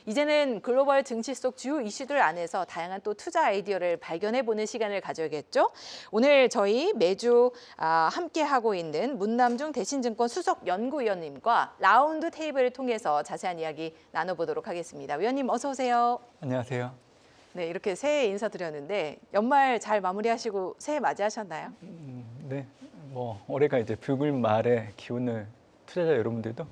이제는 글로벌 증시 속 주요 이슈들 안에서 다양한 또 투자 아이디어를 발견해보는 시간을 가져야겠죠. 오늘 저희 매주 함께하고 있는 문남중 대신증권 수석 연구위원님과 라운드 테이블을 통해서 자세한 이야기 나눠보도록 하겠습니다. 위원님 어서 오세요. 안녕하세요. 네, 이렇게 새해 인사드렸는데 연말 잘 마무리하시고 새해 맞이하셨나요? 네, 올해가 이제 붉은 말의 기운을 투자자 여러분들도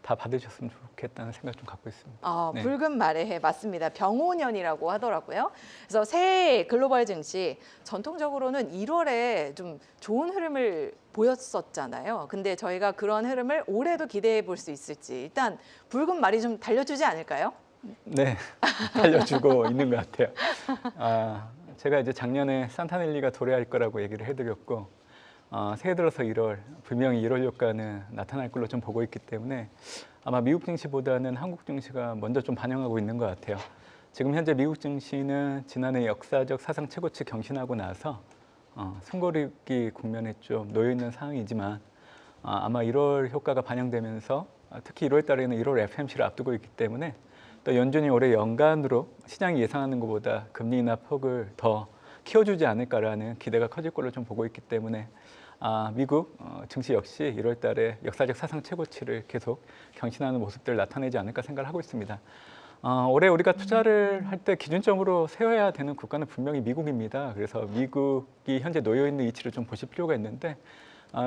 다 받으셨으면 좋겠다는 생각 좀 갖고 있습니다. 네. 붉은 말의 해 맞습니다. 병오년이라고 하더라고요. 그래서 새해 글로벌 증시 전통적으로는 1월에 좀 좋은 흐름을 보였었잖아요. 근데 저희가 그런 흐름을 올해도 기대해 볼 수 있을지 일단 붉은 말이 좀 달려주지 않을까요? 네, 달려주고 있는 것 같아요. 제가 이제 작년에 산타넬리가 도래할 거라고 얘기를 해드렸고 새해 들어서 1월, 분명히 1월 효과는 나타날 걸로 좀 보고 있기 때문에 아마 미국 증시보다는 한국 증시가 먼저 좀 반영하고 있는 것 같아요. 지금 현재 미국 증시는 지난해 역사적 사상 최고치 경신하고 나서 숨고르기 국면에 좀 놓여 있는 상황이지만 아마 1월 효과가 반영되면서 특히 1월 달에는 1월 FMC를 앞두고 있기 때문에 또 연준이 올해 연간으로 시장이 예상하는 것보다 금리 인하 폭을 더 키워주지 않을까라는 기대가 커질 걸로 좀 보고 있기 때문에 미국 증시 역시 1월 달에 역사적 사상 최고치를 계속 경신하는 모습들을 나타내지 않을까 생각을 하고 있습니다. 올해 우리가 투자를 할 때 기준점으로 세워야 되는 국가는 분명히 미국입니다. 그래서 미국이 현재 놓여 있는 위치를 좀 보실 필요가 있는데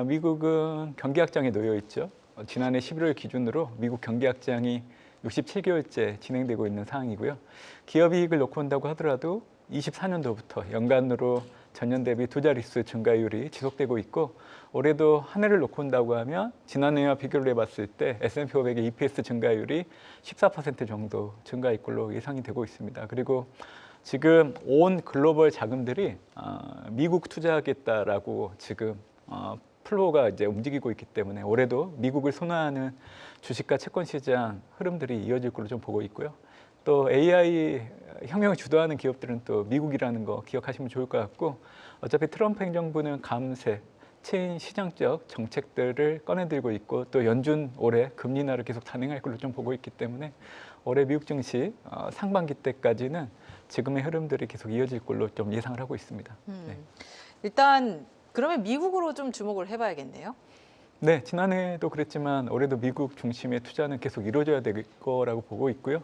미국은 경기 확장에 놓여 있죠. 지난해 11월 기준으로 미국 경기 확장이 67개월째 진행되고 있는 상황이고요. 기업이익을 놓고 본다고 하더라도 24년도부터 연간으로 전년 대비 두 자릿수 증가율이 지속되고 있고 올해도 한 해를 놓고 본다고 하면 지난해와 비교를 해봤을 때 S&P 500의 EPS 증가율이 14% 정도 증가할 걸로 예상이 되고 있습니다. 그리고 지금 온 글로벌 자금들이 미국 투자하겠다라고 지금 플로우가 이제 움직이고 있기 때문에 올해도 미국을 선호하는 주식과 채권 시장 흐름들이 이어질 걸로 좀 보고 있고요. 또 AI 혁명을 주도하는 기업들은 또 미국이라는 거 기억하시면 좋을 것 같고 어차피 트럼프 행정부는 감세, 체인 시장적 정책들을 꺼내들고 있고 또 연준 올해 금리 인하를 계속 단행할 걸로 좀 보고 있기 때문에 올해 미국 증시 상반기 때까지는 지금의 흐름들이 계속 이어질 걸로 좀 예상을 하고 있습니다. 네. 일단 그러면 미국으로 좀 주목을 해봐야겠네요. 네, 지난해도 그랬지만 올해도 미국 중심의 투자는 계속 이루어져야 될 거라고 보고 있고요.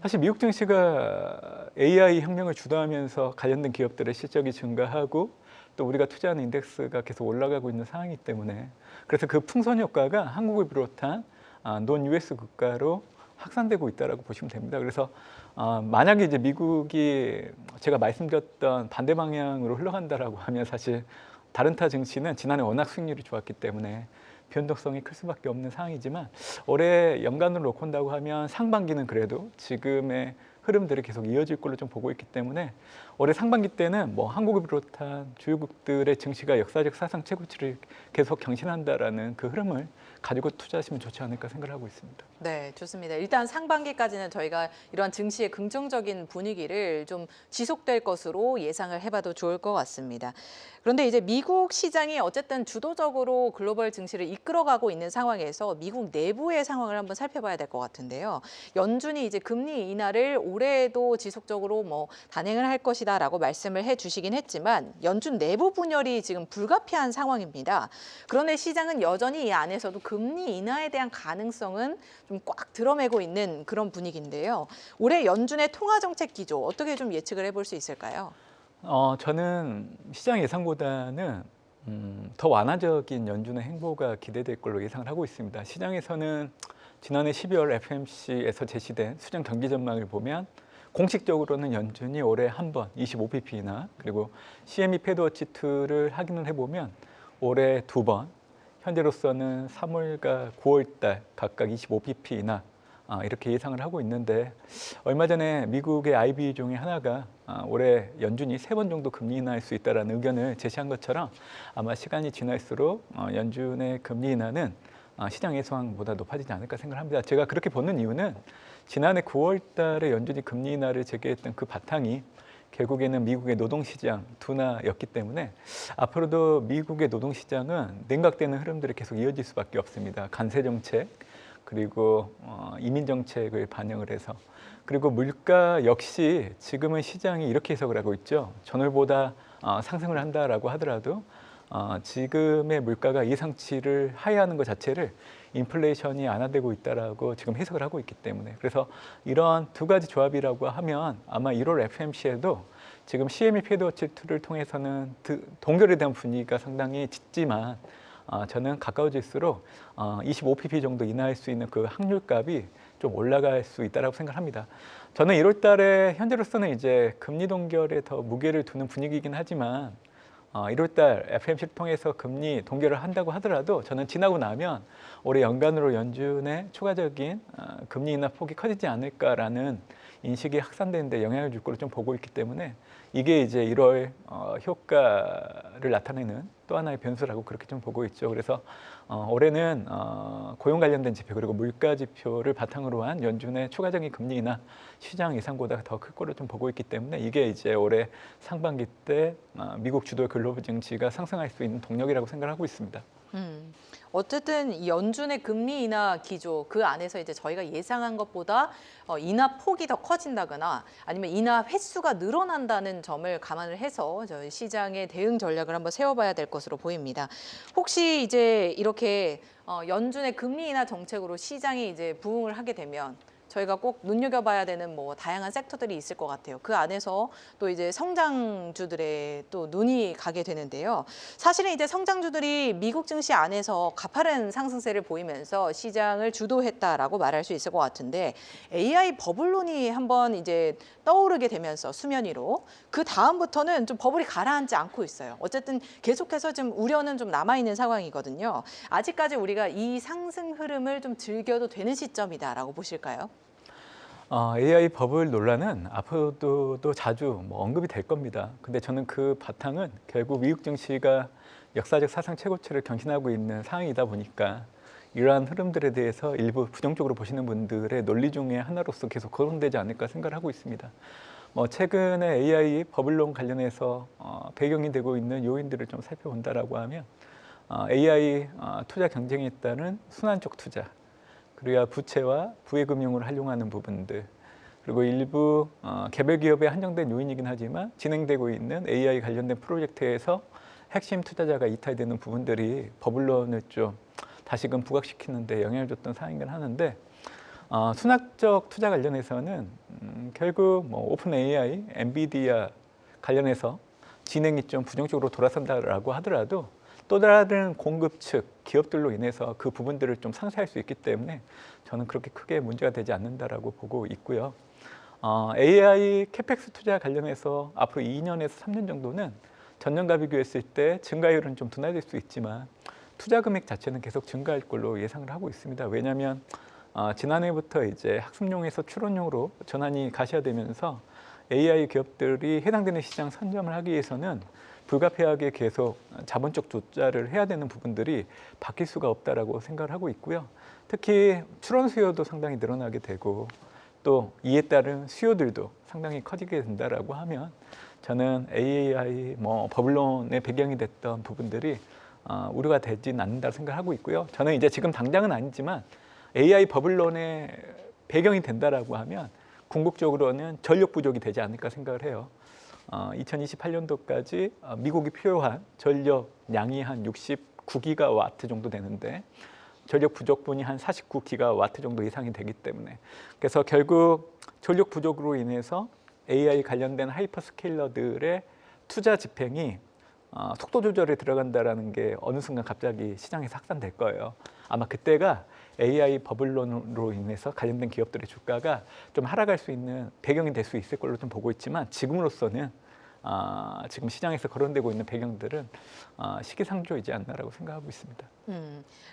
사실 미국 증시가 AI 혁명을 주도하면서 관련된 기업들의 실적이 증가하고 또 우리가 투자하는 인덱스가 계속 올라가고 있는 상황이기 때문에 그래서 그 풍선 효과가 한국을 비롯한 논 US 국가로 확산되고 있다라고 보시면 됩니다. 그래서 만약에 이제 미국이 제가 말씀드렸던 반대 방향으로 흘러간다라고 하면 사실 다른 타 증시는 지난해 워낙 수익률이 좋았기 때문에 변동성이 클 수밖에 없는 상황이지만 올해 연간으로 놓고 본다고 하면 상반기는 그래도 지금의 흐름들이 계속 이어질 걸로 좀 보고 있기 때문에 올해 상반기 때는 한국을 비롯한 주요국들의 증시가 역사적 사상 최고치를 계속 경신한다라는 그 흐름을 가지고 투자하시면 좋지 않을까 생각을 하고 있습니다. 네, 좋습니다. 일단 상반기까지는 저희가 이러한 증시의 긍정적인 분위기를 좀 지속될 것으로 예상을 해봐도 좋을 것 같습니다. 그런데 이제 미국 시장이 어쨌든 주도적으로 글로벌 증시를 이끌어가고 있는 상황에서 미국 내부의 상황을 한번 살펴봐야 될 것 같은데요. 연준이 이제 금리 인하를 올해도 지속적으로 단행을 할 것이다라고 말씀을 해주시긴 했지만 연준 내부 분열이 지금 불가피한 상황입니다. 그런데 시장은 여전히 이 안에서도 금리 인하에 대한 가능성은 좀 꽉 드러매고 있는 그런 분위기인데요. 올해 연준의 통화 정책 기조 어떻게 좀 예측을 해볼 수 있을까요? 저는 시장 예상보다는 더 완화적인 연준의 행보가 기대될 걸로 예상을 하고 있습니다. 시장에서는 지난해 12월 FMC에서 제시된 수정 경기 전망을 보면 공식적으로는 연준이 올해 한 번 25pp나 그리고 CME 패드워치2를 확인을 해보면 올해 두 번 현재로서는 3월과 9월 달 각각 25pp나 이렇게 예상을 하고 있는데 얼마 전에 미국의 IB 중에 하나가 올해 연준이 3번 정도 금리 인하할 수 있다는 의견을 제시한 것처럼 아마 시간이 지날수록 연준의 금리 인하는 시장 예상보다 높아지지 않을까 생각합니다. 제가 그렇게 보는 이유는 지난해 9월 달에 연준이 금리 인하를 재개했던 그 바탕이 결국에는 미국의 노동시장 둔화였기 때문에 앞으로도 미국의 노동시장은 냉각되는 흐름들이 계속 이어질 수밖에 없습니다. 관세 정책, 그리고 이민 정책을 반영을 해서 그리고 물가 역시 지금은 시장이 이렇게 해석을 하고 있죠. 전월보다 상승을 한다라고 하더라도 지금의 물가가 예상치를 하회하는 것 자체를 인플레이션이 완화되고 있다라고 지금 해석을 하고 있기 때문에 그래서 이런 두 가지 조합이라고 하면 아마 1월 FMC에도 지금 CME 패드워치 2를 통해서는 동결에 대한 분위기가 상당히 짙지만 저는 가까워질수록 25pp 정도 인하할 수 있는 그 확률값이 좀 올라갈 수 있다라고 생각합니다. 저는 1월 달에 현재로서는 이제 금리 동결에 더 무게를 두는 분위기이긴 하지만 1월 달 FMC를 통해서 금리 동결을 한다고 하더라도 저는 지나고 나면 올해 연간으로 연준의 추가적인 금리 인하 폭이 커지지 않을까라는 인식이 확산되는 데 영향을 줄 걸로 좀 보고 있기 때문에 이게 이제 1월 효과를 나타내는 또 하나의 변수라고 그렇게 좀 보고 있죠. 그래서 올해는 고용 관련된 지표 그리고 물가 지표를 바탕으로 한 연준의 추가적인 금리 인하 시장 예상보다 더 클 거로 좀 보고 있기 때문에 이게 이제 올해 상반기 때 미국 주도 글로벌 증시가 상승할 수 있는 동력이라고 생각하고 있습니다. 어쨌든 이 연준의 금리 인하 기조 그 안에서 이제 저희가 예상한 것보다 인하 폭이 더 커진다거나 아니면 인하 횟수가 늘어난다는 점을 감안을 해서 저희 시장의 대응 전략을 한번 세워봐야 될 것으로 보입니다. 혹시 이제 이렇게 연준의 금리 인하 정책으로 시장이 이제 부응을 하게 되면 저희가 꼭 눈여겨봐야 되는 뭐 다양한 섹터들이 있을 것 같아요. 그 안에서 또 이제 성장주들의 또 눈이 가게 되는데요. 사실은 이제 성장주들이 미국 증시 안에서 가파른 상승세를 보이면서 시장을 주도했다라고 말할 수 있을 것 같은데 AI 버블론이 한번 이제 떠오르게 되면서 수면 위로 그 다음부터는 좀 버블이 가라앉지 않고 있어요. 어쨌든 계속해서 좀 우려는 좀 남아있는 상황이거든요. 아직까지 우리가 이 상승 흐름을 좀 즐겨도 되는 시점이다라고 보실까요? AI 버블 논란은 앞으로도 자주 언급이 될 겁니다. 근데 저는 그 바탕은 결국 미국 증시가 역사적 사상 최고치를 경신하고 있는 상황이다 보니까 이러한 흐름들에 대해서 일부 부정적으로 보시는 분들의 논리 중에 하나로서 계속 거론되지 않을까 생각을 하고 있습니다. 최근에 AI 버블론 관련해서 배경이 되고 있는 요인들을 좀 살펴본다라고 하면 AI 투자 경쟁에 따른 순환적 투자 그리고 부채와 부의금융을 활용하는 부분들 그리고 일부 개별 기업에 한정된 요인이긴 하지만 진행되고 있는 AI 관련된 프로젝트에서 핵심 투자자가 이탈되는 부분들이 버블론을 좀 다시금 부각시키는 데 영향을 줬던 사항이긴 하는데 순환적 투자 관련해서는 결국 오픈 AI, 엔비디아 관련해서 진행이 좀 부정적으로 돌아선다라고 하더라도 또 다른 공급 측 기업들로 인해서 그 부분들을 좀 상쇄할 수 있기 때문에 저는 그렇게 크게 문제가 되지 않는다라고 보고 있고요. AI 캐펙스 투자 관련해서 앞으로 2년에서 3년 정도는 전년과 비교했을 때 증가율은 좀 둔화될 수 있지만 투자 금액 자체는 계속 증가할 걸로 예상을 하고 있습니다. 왜냐하면 지난해부터 이제 학습용에서 추론용으로 전환이 가시화되면서 AI 기업들이 해당되는 시장 선점을 하기 위해서는 불가피하게 계속 자본적 투자를 해야 되는 부분들이 바뀔 수가 없다라고 생각을 하고 있고요. 특히 출원 수요도 상당히 늘어나게 되고 또 이에 따른 수요들도 상당히 커지게 된다라고 하면 저는 AI 버블론의 배경이 됐던 부분들이 우려가 되진 않는다고 생각하고 있고요. 저는 이제 지금 당장은 아니지만 AI 버블론의 배경이 된다라고 하면 궁극적으로는 전력 부족이 되지 않을까 생각을 해요. 2028년도까지 미국이 필요한 전력량이 한 69기가와트 정도 되는데 전력 부족분이 한 49기가와트 정도 예상이 되기 때문에 그래서 결국 전력 부족으로 인해서 AI 관련된 하이퍼스케일러들의 투자 집행이 속도 조절에 들어간다라는 게 어느 순간 갑자기 시장에서 확산될 거예요. 아마 그때가 AI 버블론으로 인해서 관련된 기업들의 주가가 좀 하락할 수 있는 배경이 될 수 있을 걸로 좀 보고 있지만 지금으로서는 지금 시장에서 거론되고 있는 배경들은 시기상조이지 않나라고 생각하고 있습니다.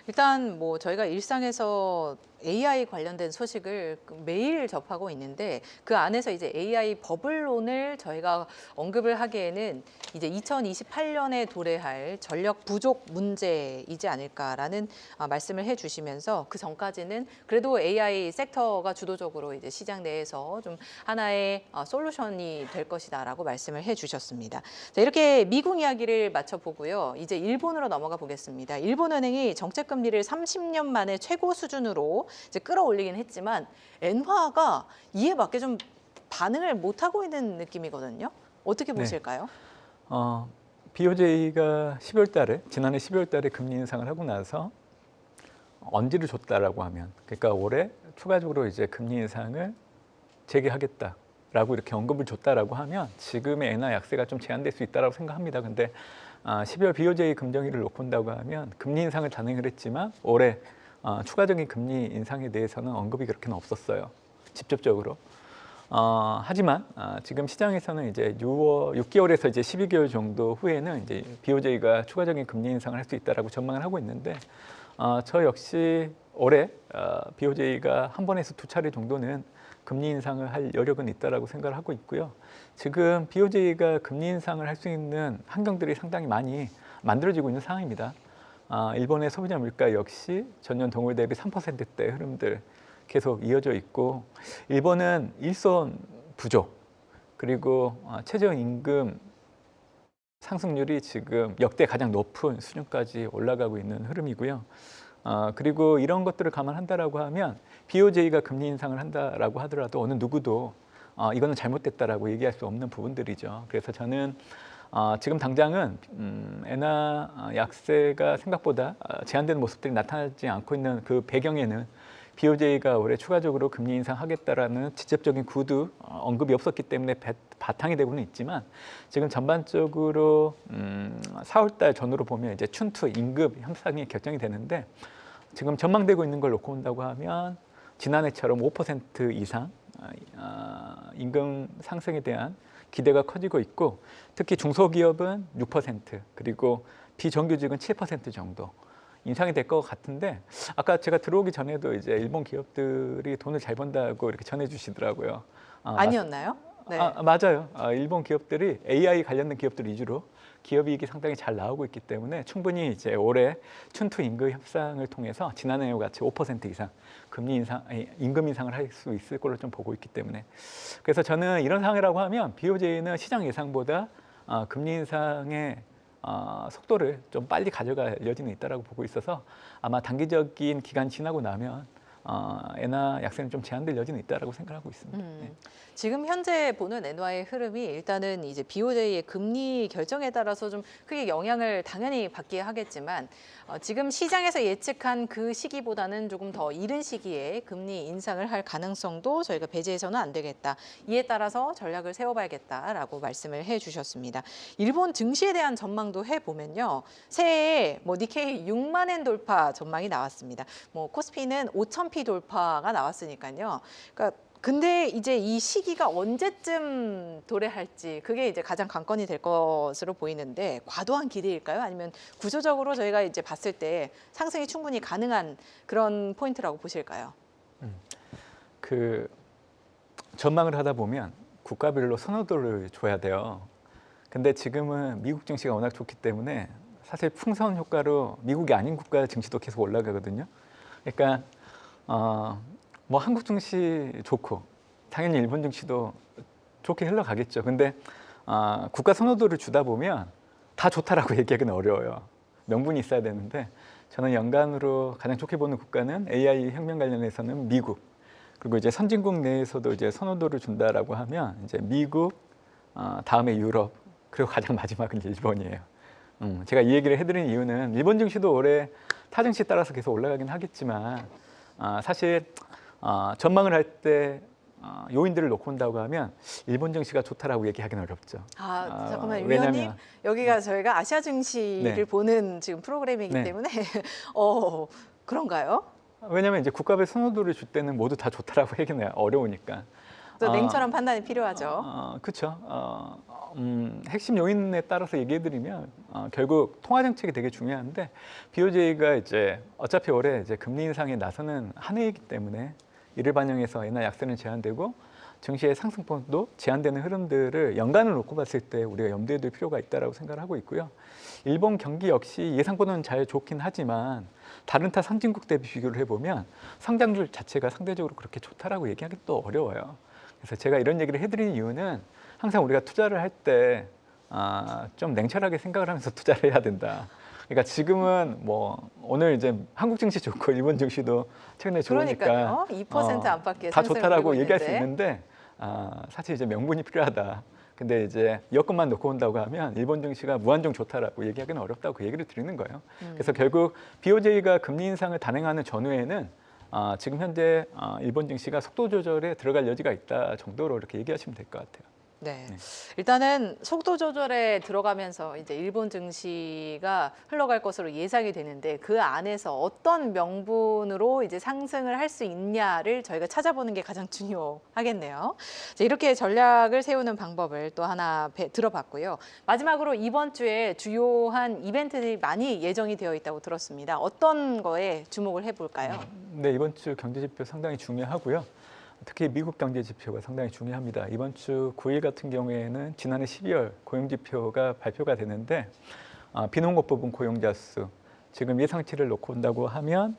일단 뭐 저희가 일상에서 AI 관련된 소식을 매일 접하고 있는데 그 안에서 이제 AI 버블론을 저희가 언급을 하기에는 이제 2028년에 도래할 전력 부족 문제이지 않을까라는 말씀을 해주시면서 그 전까지는 그래도 AI 섹터가 주도적으로 이제 시장 내에서 좀 하나의 솔루션이 될 것이다라고 말씀을 해주셨습니다. 자, 이렇게 미국 이야기를 마쳐보고요. 이제 일본으로 넘어가 보겠습니다. 일본은 중앙은행이 정책 금리를 30년 만에 최고 수준으로 이제 끌어올리긴 했지만 엔화가 이에 맞게 좀 반응을 못 하고 있는 느낌이거든요. 어떻게 네. 보실까요? BOJ가 10월 달에 지난해 12월 달에 금리 인상을 하고 나서 언지를 줬다라고 하면, 그러니까 올해 추가적으로 이제 금리 인상을 재개하겠다라고 이렇게 언급을 줬다라고 하면 지금의 엔화 약세가 좀 제한될 수 있다라고 생각합니다. 근데 12월 BOJ 금정위를 놓고 본다고 하면 금리 인상을 단행을 했지만 올해 추가적인 금리 인상에 대해서는 언급이 그렇게는 없었어요. 직접적으로. 하지만 지금 시장에서는 이제 6개월에서 이제 12개월 정도 후에는 이제 BOJ가 추가적인 금리 인상을 할 수 있다라고 전망을 하고 있는데, 저 역시 올해 BOJ가 한 번에서 두 차례 정도는 금리 인상을 할 여력은 있다라고 생각을 하고 있고요. 지금 BOJ가 금리 인상을 할 수 있는 환경들이 상당히 많이 만들어지고 있는 상황입니다. 일본의 소비자 물가 역시 전년 동월 대비 3%대 흐름들 계속 이어져 있고, 일본은 일손 부족, 그리고 최저임금 상승률이 지금 역대 가장 높은 수준까지 올라가고 있는 흐름이고요. 그리고 이런 것들을 감안한다라고 하면 BOJ가 금리 인상을 한다라고 하더라도 어느 누구도 이거는 잘못됐다라고 얘기할 수 없는 부분들이죠. 그래서 저는 지금 당장은 엔화 약세가 생각보다 제한되는 모습들이 나타나지 않고 있는 그 배경에는 BOJ가 올해 추가적으로 금리 인상하겠다라는 직접적인 구두 언급이 없었기 때문에 바탕이 되고는 있지만, 지금 전반적으로 4월달 전후로 보면 이제 춘투 임금 협상이 결정이 되는데, 지금 전망되고 있는 걸 놓고 본다고 하면 지난해처럼 5% 이상 임금 상승에 대한 기대가 커지고 있고, 특히 중소기업은 6%, 그리고 비정규직은 7% 정도 인상이 될 것 같은데, 아까 제가 들어오기 전에도 이제 일본 기업들이 돈을 잘 번다고 이렇게 전해주시더라고요. 아니었나요? 네. 맞아요. 일본 기업들이 AI 관련된 기업들 위주로 기업이익이 상당히 잘 나오고 있기 때문에 충분히 이제 올해 춘투 임금 협상을 통해서 지난해와 같이 5% 이상 임금 인상을 할 수 있을 걸로 좀 보고 있기 때문에, 그래서 저는 이런 상황이라고 하면 BOJ는 시장 예상보다 금리 인상의 속도를 좀 빨리 가져갈 여지는 있다라고 보고 있어서 아마 단기적인 기간 지나고 나면 엔화 약세는 좀 제한될 여지는 있다라고 생각하고 있습니다. 네. 지금 현재 보는 엔화의 흐름이 일단은 이제 BOJ의 금리 결정에 따라서 좀 크게 영향을 당연히 받게 하겠지만, 지금 시장에서 예측한 그 시기보다는 조금 더 이른 시기에 금리 인상을 할 가능성도 저희가 배제해서는 안 되겠다. 이에 따라서 전략을 세워봐야겠다라고 말씀을 해주셨습니다. 일본 증시에 대한 전망도 해보면요, 새해에 뭐 니케이 6만 엔 돌파 전망이 나왔습니다. 뭐 코스피는 5,000피 돌파가 나왔으니까요. 그러니까 근데 이제 이 시기가 언제쯤 도래할지 그게 이제 가장 관건이 될 것으로 보이는데, 과도한 기대일까요? 아니면 구조적으로 저희가 이제 봤을 때 상승이 충분히 가능한 그런 포인트라고 보실까요? 그 전망을 하다 보면 국가별로 선호도를 줘야 돼요. 근데 지금은 미국 증시가 워낙 좋기 때문에 사실 풍선 효과로 미국이 아닌 국가 증시도 계속 올라가거든요. 그러니까 뭐 한국 증시 좋고 당연히 일본 증시도 좋게 흘러가겠죠. 근데 국가 선호도를 주다 보면 다 좋다라고 얘기하기는 어려워요. 명분이 있어야 되는데, 저는 연간으로 가장 좋게 보는 국가는 AI 혁명 관련해서는 미국, 그리고 이제 선진국 내에서도 이제 선호도를 준다라고 하면 이제 미국, 다음에 유럽, 그리고 가장 마지막은 일본이에요. 제가 이 얘기를 해드린 이유는 일본 증시도 올해 타 증시 따라서 계속 올라가긴 하겠지만, 사실 전망을 할 때 요인들을 놓고 본다고 하면 일본 증시가 좋다라고 얘기하기는 어렵죠. 잠깐만, 왜냐면 위원님, 여기가 저희가 아시아 증시를 네. 보는 지금 프로그램이기 네. 때문에 그런가요? 왜냐면 이제 국가별 선호도를 줄 때는 모두 다 좋다라고 얘기는 어려우니까. 또 냉철한 판단이 필요하죠. 그렇죠. 핵심 요인에 따라서 얘기해드리면 결국 통화 정책이 되게 중요한데, BOJ가 이제 어차피 올해 이제 금리 인상에 나서는 한 해이기 때문에 이를 반영해서 엔화 약세는 제한되고 증시의 상승폭도 제한되는 흐름들을 연간을 놓고 봤을 때 우리가 염두에 둘 필요가 있다고 생각을 하고 있고요. 일본 경기 역시 예상보다는 잘 좋긴 하지만 다른 타 선진국 대비 비교를 해보면 성장률 자체가 상대적으로 그렇게 좋다라고 얘기하기 또 어려워요. 그래서 제가 이런 얘기를 해드리는 이유는 항상 우리가 투자를 할 때 좀 냉철하게 생각을 하면서 투자를 해야 된다. 그러니까 지금은 뭐 오늘 이제 한국 증시 좋고 일본 증시도 최근에 좋으니까 그러니까요. 2% 안팎의 다 상승을 좋다라고 보이고 얘기할 수 있는데. 있는데 사실 이제 명분이 필요하다. 근데 이제 여건만 놓고 온다고 하면 일본 증시가 무한정 좋다라고 얘기하기는 어렵다고 그 얘기를 드리는 거예요. 그래서 결국 BOJ가 금리 인상을 단행하는 전후에는 지금 현재 일본 증시가 속도 조절에 들어갈 여지가 있다 정도로 이렇게 얘기하시면 될 것 같아요. 네. 네. 일단은 속도 조절에 들어가면서 이제 일본 증시가 흘러갈 것으로 예상이 되는데 그 안에서 어떤 명분으로 이제 상승을 할 수 있냐를 저희가 찾아보는 게 가장 중요하겠네요. 자, 이렇게 전략을 세우는 방법을 또 하나 들어봤고요. 마지막으로 이번 주에 주요한 이벤트들이 많이 예정이 되어 있다고 들었습니다. 어떤 거에 주목을 해볼까요? 네, 이번 주 경제 지표 상당히 중요하고요. 특히 미국 경제 지표가 상당히 중요합니다. 이번 주 9일 같은 경우에는 지난해 12월 고용 지표가 발표가 되는데 비농업 부분 고용자 수 지금 예상치를 놓고 온다고 하면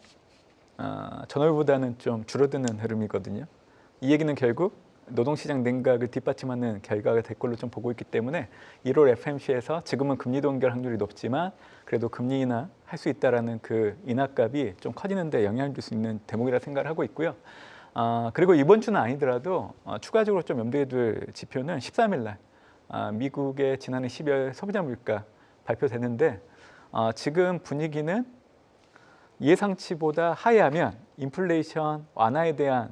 전월보다는 좀 줄어드는 흐름이거든요. 이 얘기는 결국 노동시장 냉각을 뒷받침하는 결과가 될 걸로 좀 보고 있기 때문에 1월 FMC에서 지금은 금리 동결 확률이 높지만 그래도 금리 인하 할 수 있다라는 그 인하값이 좀 커지는 데 영향을 줄 수 있는 대목이라 생각을 하고 있고요. 그리고 이번 주는 아니더라도 추가적으로 좀 염두에 둘 지표는 13일 날 미국의 지난해 12월 소비자 물가 발표되는데 지금 분위기는 예상치보다 하회하면 인플레이션 완화에 대한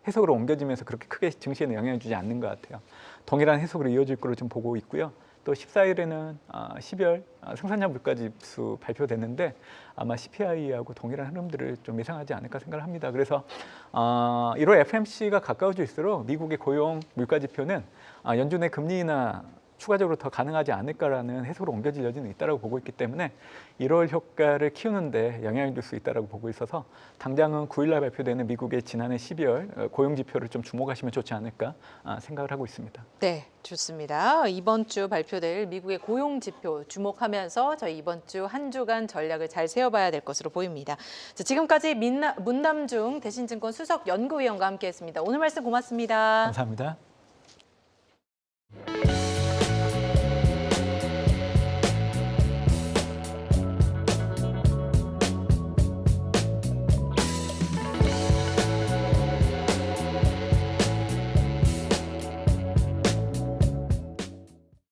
해석으로 옮겨지면서 그렇게 크게 증시에는 영향을 주지 않는 것 같아요. 동일한 해석으로 이어질 거로 좀 보고 있고요. 또 14일에는 12월 생산자 물가지수 발표됐는데 아마 CPI하고 동일한 흐름들을 좀 예상하지 않을까 생각을 합니다. 그래서 1월 FMC가 가까워질수록 미국의 고용 물가지표는 연준의 금리 인하 추가적으로 더 가능하지 않을까라는 해석으로 옮겨질 여지는 있다고 보고 있기 때문에 1월 효과를 키우는데 영향을 줄 수 있다고 보고 있어서 당장은 9일날 발표되는 미국의 지난해 12월 고용 지표를 좀 주목하시면 좋지 않을까 생각을 하고 있습니다. 네, 좋습니다. 이번 주 발표될 미국의 고용 지표 주목하면서 저희 이번 주 한 주간 전략을 잘 세워봐야 될 것으로 보입니다. 자, 지금까지 문남중 대신증권 수석 연구위원과 함께했습니다. 오늘 말씀 고맙습니다. 감사합니다.